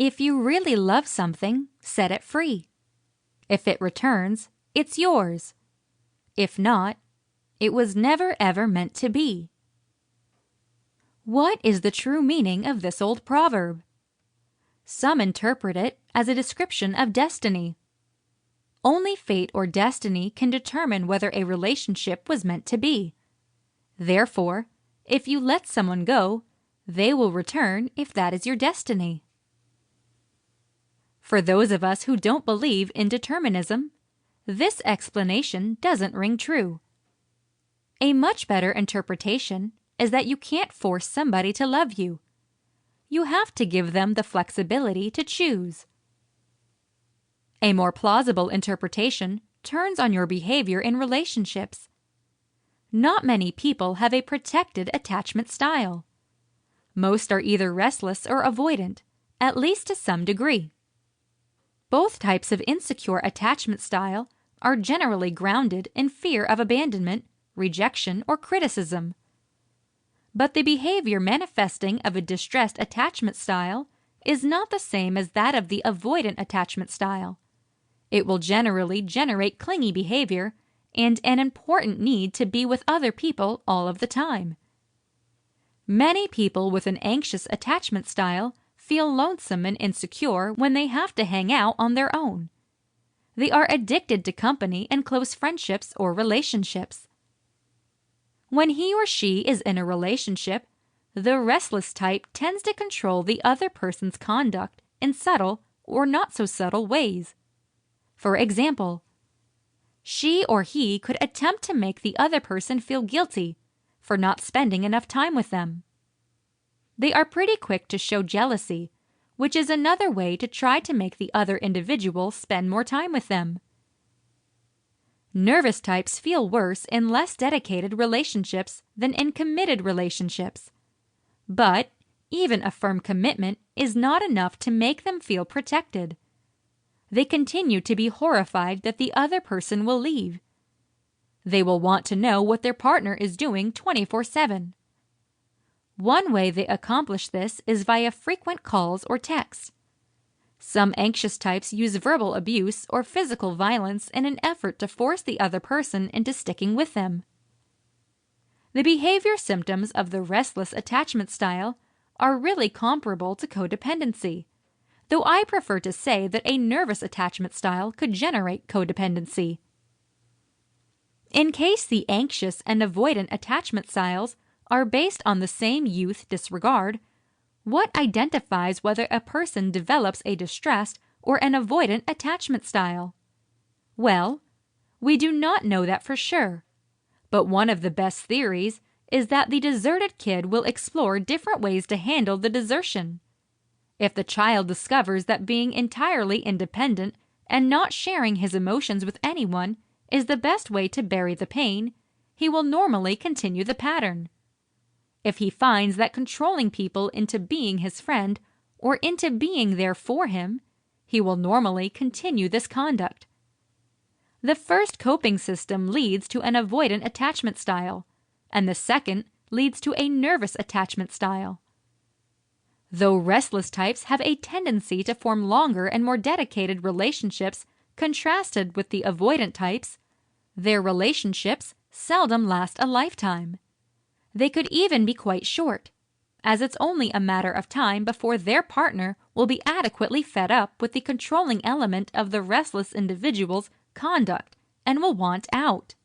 If you really love something, set it free. If it returns, it's yours. If not, it was never ever meant to be. What is the true meaning of this old proverb? Some interpret it as a description of destiny. Only fate or destiny can determine whether a relationship was meant to be. Therefore, if you let someone go, they will return if that is your destiny. For those of us who don't believe in determinism, this explanation doesn't ring true. A much better interpretation is that you can't force somebody to love you. You have to give them the flexibility to choose. A more plausible interpretation turns on your behavior in relationships. Not many people have a protected attachment style. Most are either restless or avoidant, at least to some degree. Both types of insecure attachment style are generally grounded in fear of abandonment, rejection, or criticism. But the behavior manifesting of a distressed attachment style is not the same as that of the avoidant attachment style. It will generally generate clingy behavior and an important need to be with other people all of the time. Many people with an anxious attachment style feel lonesome and insecure when they have to hang out on their own. They are addicted to company and close friendships or relationships. When he or she is in a relationship, the restless type tends to control the other person's conduct in subtle or not so subtle ways. For example, she or he could attempt to make the other person feel guilty for not spending enough time with them. They are pretty quick to show jealousy, which is another way to try to make the other individual spend more time with them. Nervous types feel worse in less dedicated relationships than in committed relationships. But even a firm commitment is not enough to make them feel protected. They continue to be horrified that the other person will leave. They will want to know what their partner is doing 24/7. One way they accomplish this is via frequent calls or texts. Some anxious types use verbal abuse or physical violence in an effort to force the other person into sticking with them. The behavior symptoms of the restless attachment style are really comparable to codependency, though I prefer to say that a nervous attachment style could generate codependency. In case the anxious and avoidant attachment styles are based on the same youth disregard, what identifies whether a person develops a distressed or an avoidant attachment style? Well, we do not know that for sure, but one of the best theories is that the deserted kid will explore different ways to handle the desertion. If the child discovers that being entirely independent and not sharing his emotions with anyone is the best way to bury the pain, he will normally continue the pattern. If he finds that controlling people into being his friend or into being there for him, he will normally continue this conduct. The first coping system leads to an avoidant attachment style, and the second leads to a nervous attachment style. Though restless types have a tendency to form longer and more dedicated relationships contrasted with the avoidant types, their relationships seldom last a lifetime. They could even be quite short, as it's only a matter of time before their partner will be adequately fed up with the controlling element of the restless individual's conduct and will want out.